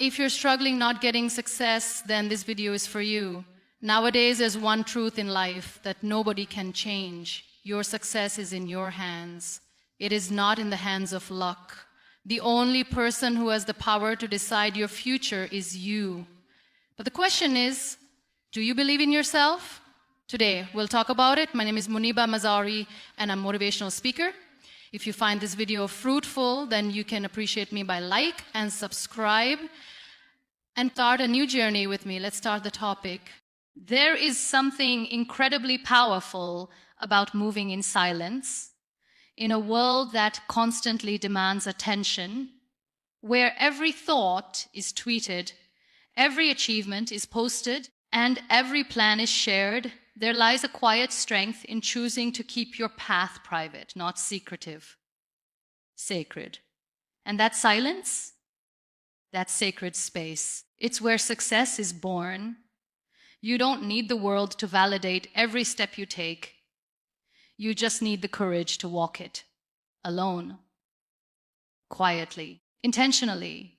If you're struggling not getting success, then this video is for you. Nowadays, there's one truth in life that nobody can change. Your success is in your hands. It is not in the hands of luck. The only person who has the power to decide your future is you. But the question is, do you believe in yourself? Today, we'll talk about it. My name is Muniba Mazari, and I'm a motivational speaker. If you find this video fruitful, then you can appreciate me by like and subscribe and start a new journey with me. Let's start the topic. There is something incredibly powerful about moving in silence in a world that constantly demands attention, where every thought is tweeted, every achievement is posted, and every plan is shared. There lies a quiet strength in choosing to keep your path private, not secretive, sacred. And that silence, that sacred space, it's where success is born. You don't need the world to validate every step you take. You just need the courage to walk it alone, quietly, intentionally.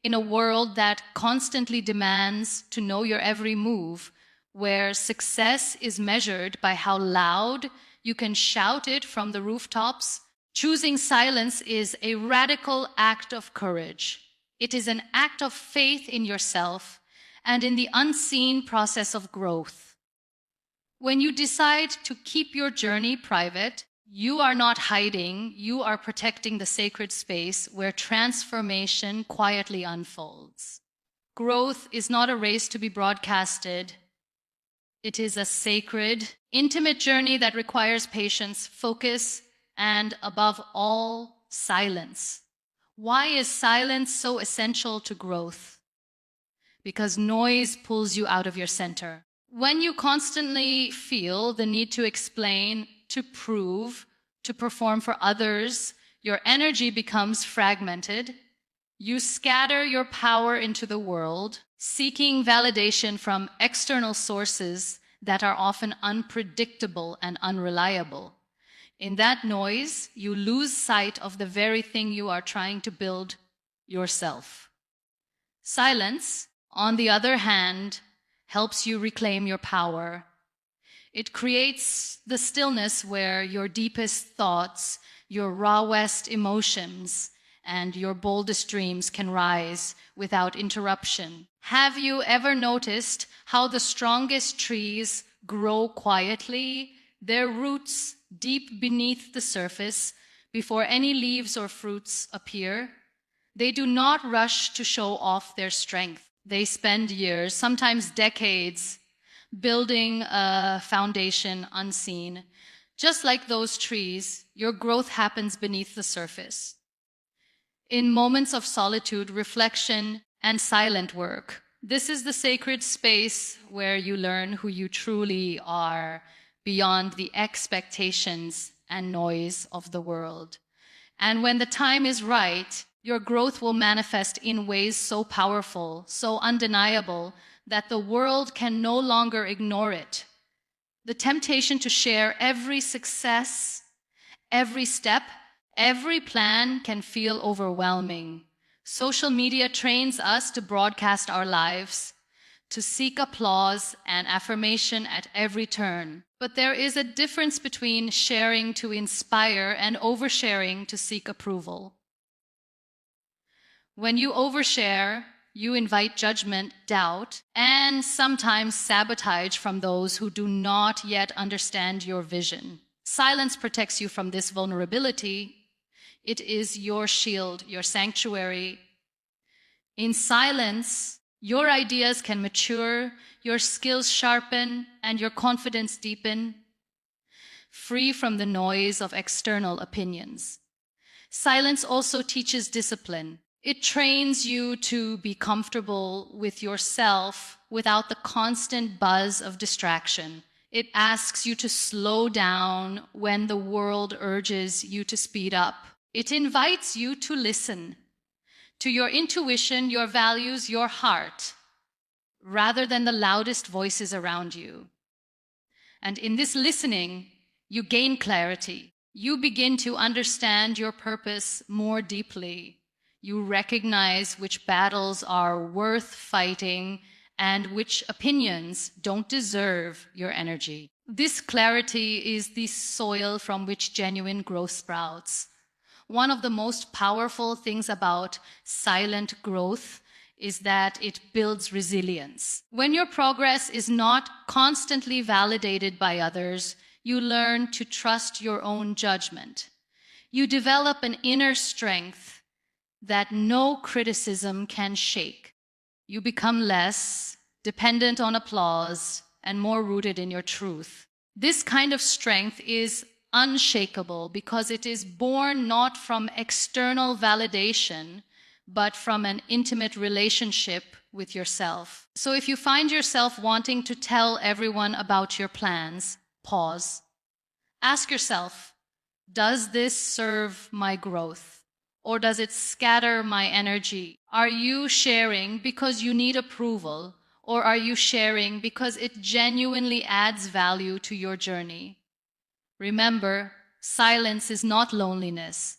In a world that constantly demands to know your every move, where success is measured by how loud you can shout it from the rooftops, choosing silence is a radical act of courage. It is an act of faith in yourself and in the unseen process of growth. When you decide to keep your journey private, you are not hiding, you are protecting the sacred space where transformation quietly unfolds. Growth is not a race to be broadcasted. It is a sacred, intimate journey that requires patience, focus, and above all, silence. Why is silence so essential to growth? Because noise pulls you out of your center. When you constantly feel the need to explain, to prove, to perform for others, your energy becomes fragmented. You scatter your power into the world, seeking validation from external sources that are often unpredictable and unreliable. In that noise, you lose sight of the very thing you are trying to build yourself. Silence, on the other hand, helps you reclaim your power. It creates the stillness where your deepest thoughts, your rawest emotions, and your boldest dreams can rise without interruption. Have you ever noticed how the strongest trees grow quietly, their roots deep beneath the surface, before any leaves or fruits appear? They do not rush to show off their strength. They spend years, sometimes decades, building a foundation unseen. Just like those trees, your growth happens beneath the surface. In moments of solitude, reflection, and silent work, this is the sacred space where you learn who you truly are beyond the expectations and noise of the world. And when the time is right, your growth will manifest in ways so powerful, so undeniable, that the world can no longer ignore it. The temptation to share every success, every step, every plan can feel overwhelming. Social media trains us to broadcast our lives, to seek applause and affirmation at every turn. But there is a difference between sharing to inspire and oversharing to seek approval. When you overshare, you invite judgment, doubt, and sometimes sabotage from those who do not yet understand your vision. Silence protects you from this vulnerability. It is your shield, your sanctuary. In silence, your ideas can mature, your skills sharpen, and your confidence deepen, free from the noise of external opinions. Silence also teaches discipline. It trains you to be comfortable with yourself without the constant buzz of distraction. It asks you to slow down when the world urges you to speed up. It invites you to listen to your intuition, your values, your heart, rather than the loudest voices around you. And in this listening, you gain clarity. You begin to understand your purpose more deeply. You recognize which battles are worth fighting and which opinions don't deserve your energy. This clarity is the soil from which genuine growth sprouts. One of the most powerful things about silent growth is that it builds resilience. When your progress is not constantly validated by others, you learn to trust your own judgment. You develop an inner strength that no criticism can shake. You become less dependent on applause and more rooted in your truth. This kind of strength is unshakable because it is born not from external validation, but from an intimate relationship with yourself. So if you find yourself wanting to tell everyone about your plans, pause. Ask yourself, does this serve my growth? Or does it scatter my energy? Are you sharing because you need approval? Or are you sharing because it genuinely adds value to your journey? Remember, silence is not loneliness.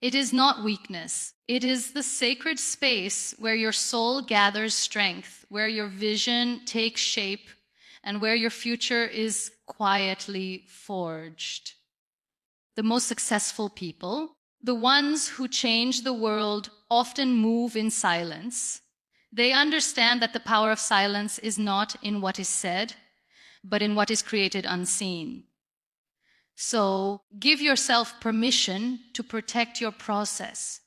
It is not weakness. It is the sacred space where your soul gathers strength, where your vision takes shape, and where your future is quietly forged. The most successful people, the ones who change the world, often move in silence. They understand that the power of silence is not in what is said, but in what is created unseen. So give yourself permission to protect your process.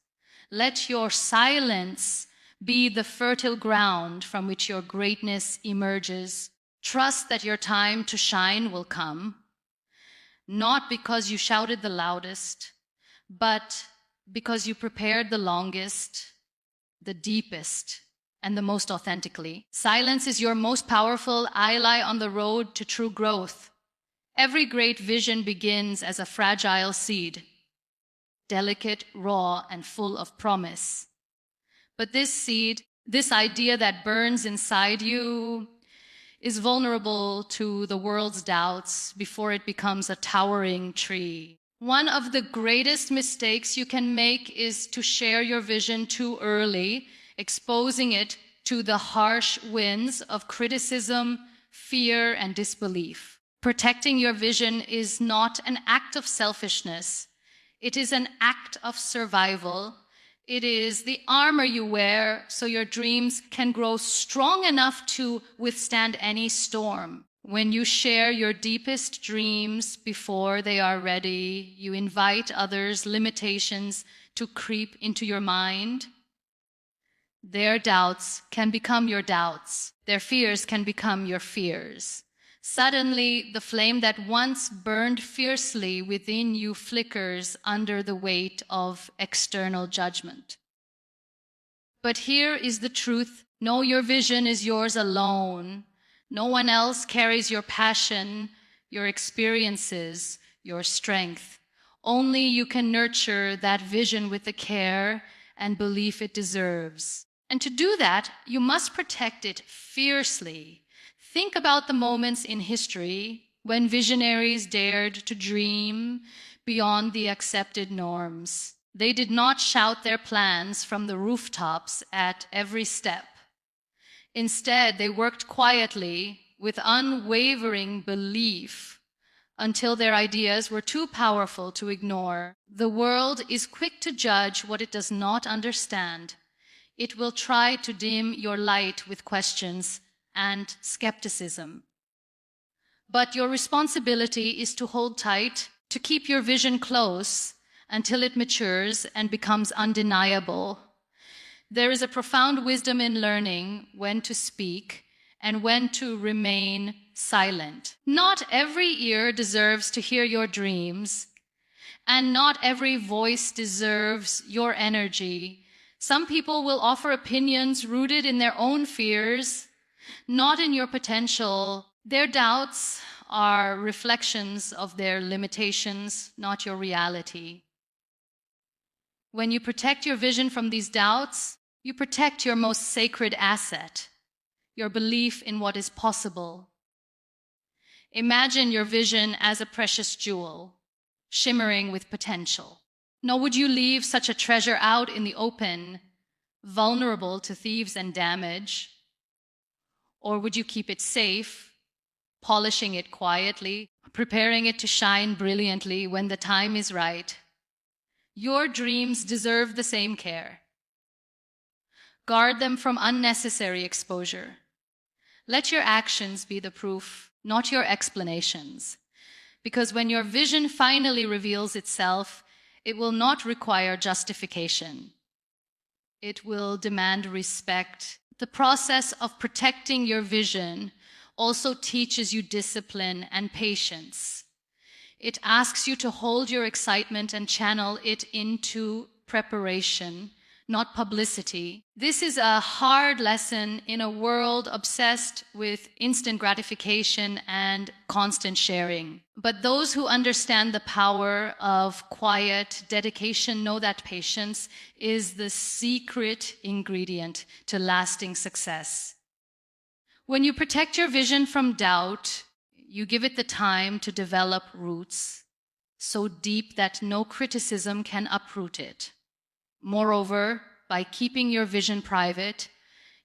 Let your silence be the fertile ground from which your greatness emerges. Trust that your time to shine will come, not because you shouted the loudest, but because you prepared the longest, the deepest, and the most authentically. Silence is your most powerful ally on the road to true growth. Every great vision begins as a fragile seed, delicate, raw, and full of promise. But this seed, this idea that burns inside you, is vulnerable to the world's doubts before it becomes a towering tree. One of the greatest mistakes you can make is to share your vision too early, exposing it to the harsh winds of criticism, fear, and disbelief. Protecting your vision is not an act of selfishness. It is an act of survival. It is the armor you wear so your dreams can grow strong enough to withstand any storm. When you share your deepest dreams before they are ready, you invite others' limitations to creep into your mind. Their doubts can become your doubts. Their fears can become your fears. Suddenly, the flame that once burned fiercely within you flickers under the weight of external judgment. But here is the truth. Know your vision is yours alone. No one else carries your passion, your experiences, your strength. Only you can nurture that vision with the care and belief it deserves. And to do that, you must protect it fiercely. Think about the moments in history when visionaries dared to dream beyond the accepted norms. They did not shout their plans from the rooftops at every step. Instead, they worked quietly with unwavering belief until their ideas were too powerful to ignore. The world is quick to judge what it does not understand. It will try to dim your light with questions and skepticism. But your responsibility is to hold tight, to keep your vision close until it matures and becomes undeniable. There is a profound wisdom in learning when to speak and when to remain silent. Not every ear deserves to hear your dreams, and not every voice deserves your energy. Some people will offer opinions rooted in their own fears, not in your potential. Their doubts are reflections of their limitations, not your reality. When you protect your vision from these doubts, you protect your most sacred asset, your belief in what is possible. Imagine your vision as a precious jewel, shimmering with potential. Nor would you leave such a treasure out in the open, vulnerable to thieves and damage. Or would you keep it safe, polishing it quietly, preparing it to shine brilliantly when the time is right? Your dreams deserve the same care. Guard them from unnecessary exposure. Let your actions be the proof, not your explanations. Because when your vision finally reveals itself, it will not require justification. It will demand respect. The process of protecting your vision also teaches you discipline and patience. It asks you to hold your excitement and channel it into preparation, not publicity. This is a hard lesson in a world obsessed with instant gratification and constant sharing. But those who understand the power of quiet dedication know that patience is the secret ingredient to lasting success. When you protect your vision from doubt, you give it the time to develop roots so deep that no criticism can uproot it. Moreover, by keeping your vision private,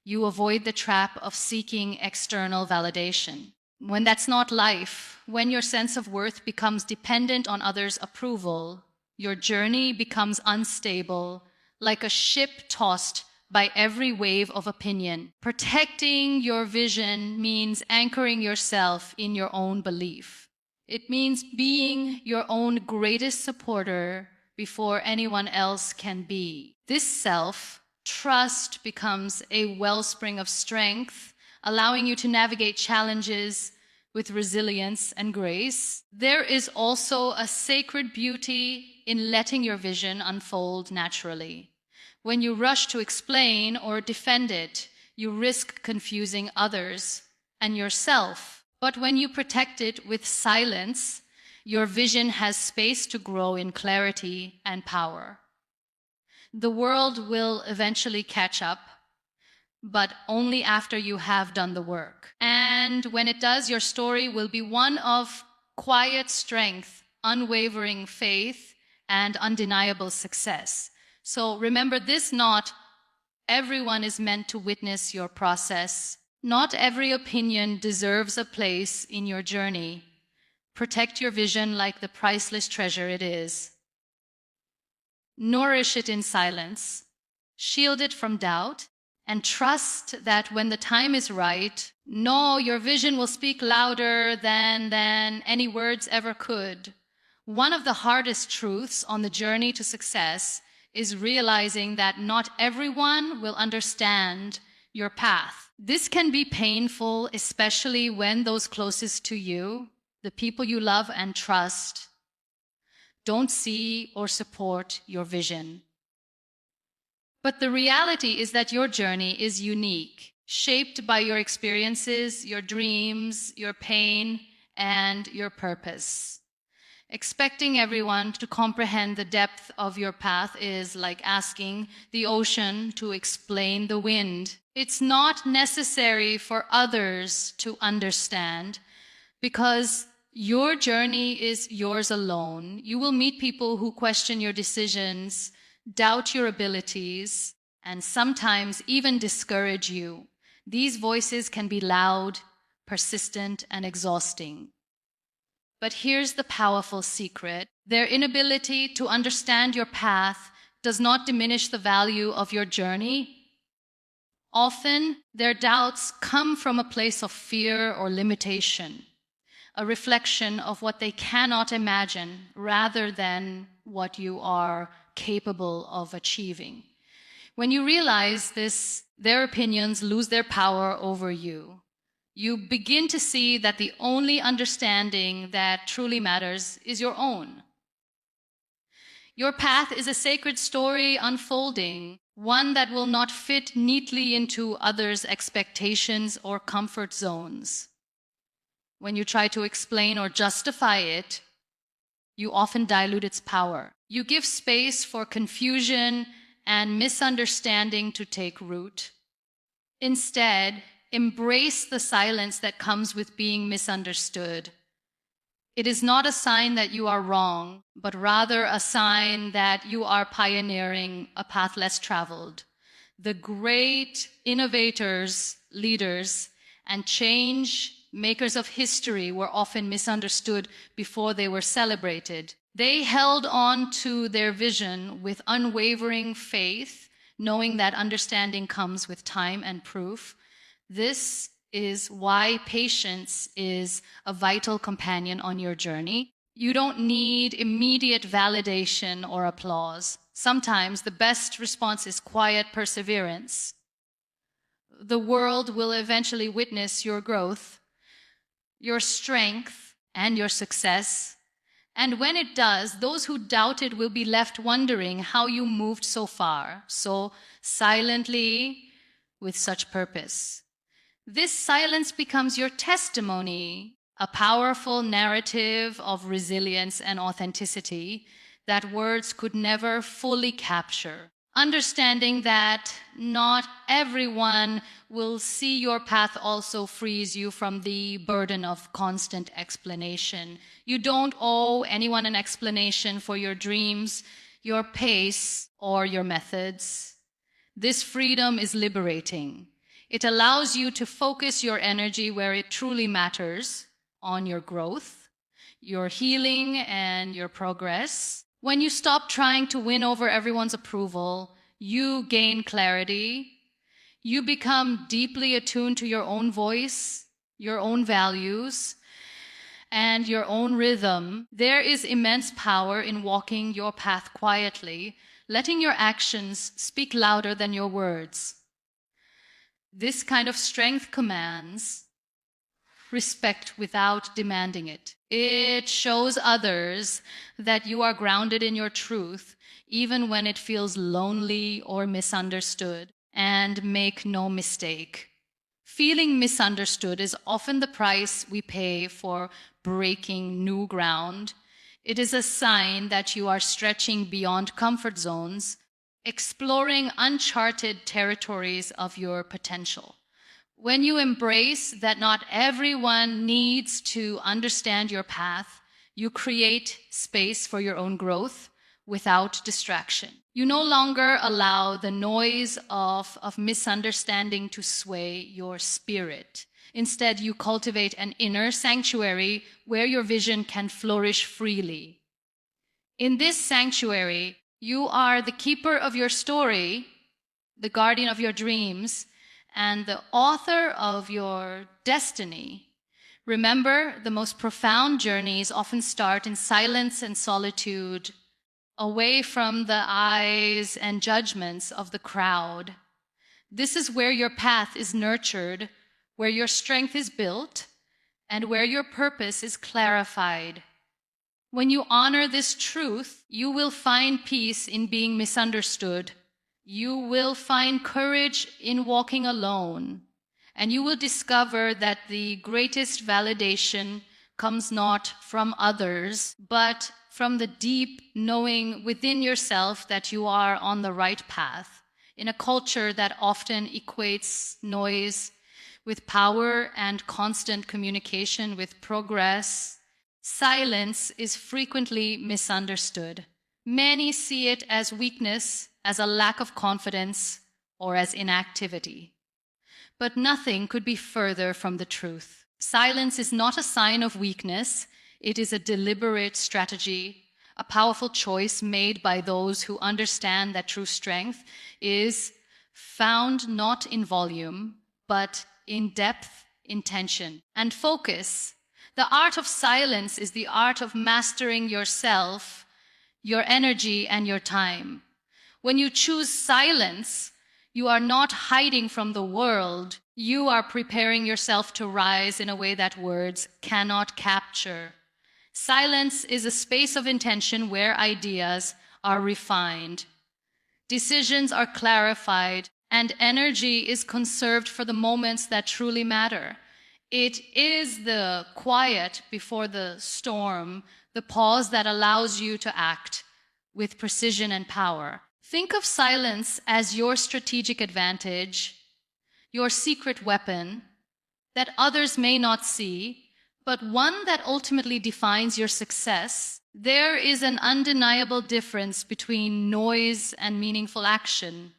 you avoid the trap of seeking external validation. When that's not life, when your sense of worth becomes dependent on others' approval, your journey becomes unstable, like a ship tossed by every wave of opinion. Protecting your vision means anchoring yourself in your own belief. It means being your own greatest supporter before anyone else can be. This self-trust becomes a wellspring of strength, allowing you to navigate challenges with resilience and grace. There is also a sacred beauty in letting your vision unfold naturally. When you rush to explain or defend it, you risk confusing others and yourself. But when you protect it with silence, your vision has space to grow in clarity and power. The world will eventually catch up, but only after you have done the work. And when it does, your story will be one of quiet strength, unwavering faith, and undeniable success. So remember this: not everyone is meant to witness your process. Not every opinion deserves a place in your journey. Protect your vision like the priceless treasure it is. Nourish it in silence, shield it from doubt, and trust that when the time is right, your vision will speak louder than any words ever could. One of the hardest truths on the journey to success is realizing that not everyone will understand your path. This can be painful, especially when those closest to you, the people you love and trust, don't see or support your vision. But the reality is that your journey is unique, shaped by your experiences, your dreams, your pain, and your purpose. Expecting everyone to comprehend the depth of your path is like asking the ocean to explain the wind. It's not necessary for others to understand, because your journey is yours alone. You will meet people who question your decisions, doubt your abilities, and sometimes even discourage you. These voices can be loud, persistent, and exhausting. But here's the powerful secret: their inability to understand your path does not diminish the value of your journey. Often, their doubts come from a place of fear or limitation, a reflection of what they cannot imagine rather than what you are capable of achieving. When you realize this, their opinions lose their power over you. You begin to see that the only understanding that truly matters is your own. Your path is a sacred story unfolding, one that will not fit neatly into others' expectations or comfort zones. When you try to explain or justify it, you often dilute its power. You give space for confusion and misunderstanding to take root. Instead, embrace the silence that comes with being misunderstood. It is not a sign that you are wrong, but rather a sign that you are pioneering a path less traveled. The great innovators, leaders, and change makers of history were often misunderstood before they were celebrated. They held on to their vision with unwavering faith, knowing that understanding comes with time and proof. This is why patience is a vital companion on your journey. You don't need immediate validation or applause. Sometimes the best response is quiet perseverance. The world will eventually witness your growth, your strength, and your success. And when it does, those who doubted will be left wondering how you moved so far, so silently, with such purpose. This silence becomes your testimony, a powerful narrative of resilience and authenticity that words could never fully capture. Understanding that not everyone will see your path also frees you from the burden of constant explanation. You don't owe anyone an explanation for your dreams, your pace, or your methods. This freedom is liberating. It allows you to focus your energy where it truly matters, on your growth, your healing, and your progress. When you stop trying to win over everyone's approval, you gain clarity. You become deeply attuned to your own voice, your own values, and your own rhythm. There is immense power in walking your path quietly, letting your actions speak louder than your words. This kind of strength commands respect without demanding it. It shows others that you are grounded in your truth, even when it feels lonely or misunderstood. And make no mistake, feeling misunderstood is often the price we pay for breaking new ground. It is a sign that you are stretching beyond comfort zones, exploring uncharted territories of your potential. When you embrace that not everyone needs to understand your path, you create space for your own growth without distraction. You no longer allow the noise of misunderstanding to sway your spirit. Instead, you cultivate an inner sanctuary where your vision can flourish freely. In this sanctuary, you are the keeper of your story, the guardian of your dreams, and the author of your destiny. Remember, the most profound journeys often start in silence and solitude, away from the eyes and judgments of the crowd. This is where your path is nurtured, where your strength is built, and where your purpose is clarified. When you honor this truth, you will find peace in being misunderstood. You will find courage in walking alone, and you will discover that the greatest validation comes not from others, but from the deep knowing within yourself that you are on the right path. In a culture that often equates noise with power and constant communication with progress, silence is frequently misunderstood. Many see it as weakness, as a lack of confidence, or as inactivity. But nothing could be further from the truth. Silence is not a sign of weakness. It is a deliberate strategy, a powerful choice made by those who understand that true strength is found not in volume, but in depth, intention, and focus. The art of silence is the art of mastering yourself, your energy, and your time. When you choose silence, you are not hiding from the world. You are preparing yourself to rise in a way that words cannot capture. Silence is a space of intention where ideas are refined, decisions are clarified, and energy is conserved for the moments that truly matter. It is the quiet before the storm, the pause that allows you to act with precision and power. Think of silence as your strategic advantage, your secret weapon that others may not see, but one that ultimately defines your success. There is an undeniable difference between noise and meaningful action.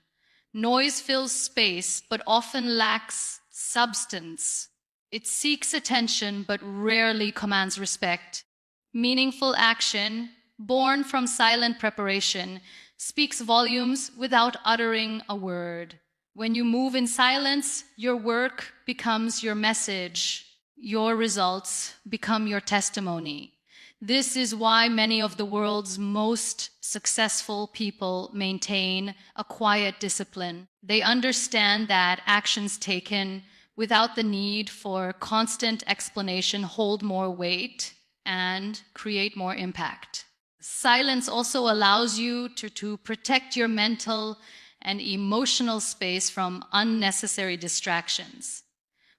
Noise fills space, but often lacks substance. It seeks attention, but rarely commands respect. Meaningful action, born from silent preparation, speaks volumes without uttering a word. When you move in silence, your work becomes your message. Your results become your testimony. This is why many of the world's most successful people maintain a quiet discipline. They understand that actions taken without the need for constant explanation hold more weight and create more impact. Silence also allows you to protect your mental and emotional space from unnecessary distractions.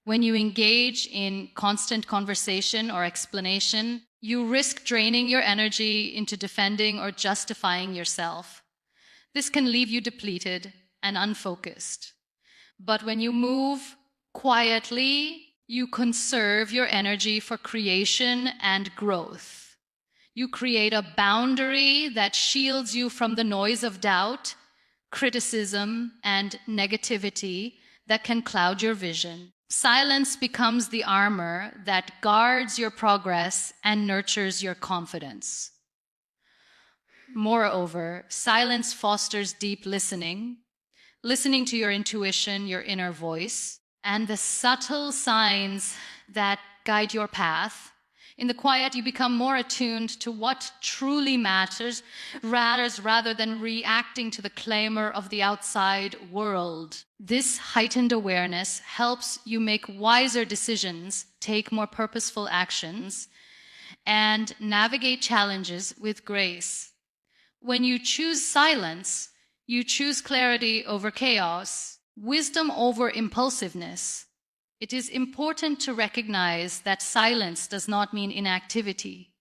When you engage in constant conversation or explanation, you risk draining your energy into defending or justifying yourself. This can leave you depleted and unfocused. But when you move quietly, you conserve your energy for creation and growth. You create a boundary that shields you from the noise of doubt, criticism, and negativity that can cloud your vision. Silence becomes the armor that guards your progress and nurtures your confidence. Moreover, silence fosters deep listening, listening to your intuition, your inner voice, and the subtle signs that guide your path. In the quiet, you become more attuned to what truly matters, rather than reacting to the clamor of the outside world. This heightened awareness helps you make wiser decisions, take more purposeful actions, and navigate challenges with grace. When you choose silence, you choose clarity over chaos, wisdom over impulsiveness. It is important to recognize that silence does not mean inactivity.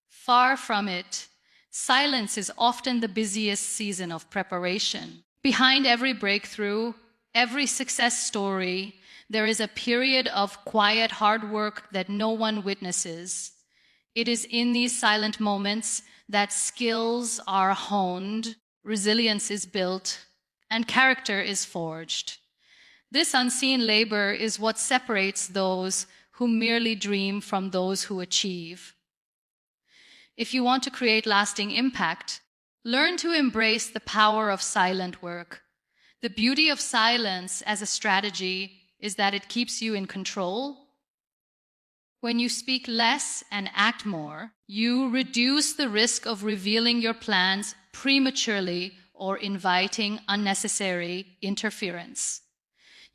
Far from it, silence is often the busiest season of preparation. Behind every breakthrough, every success story, there is a period of quiet hard work that no one witnesses. It is in these silent moments that skills are honed, resilience is built, and character is forged. This unseen labor is what separates those who merely dream from those who achieve. If you want to create lasting impact, learn to embrace the power of silent work. The beauty of silence as a strategy is that it keeps you in control. When you speak less and act more, you reduce the risk of revealing your plans prematurely or inviting unnecessary interference.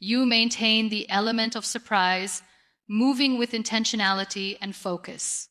You maintain the element of surprise, moving with intentionality and focus.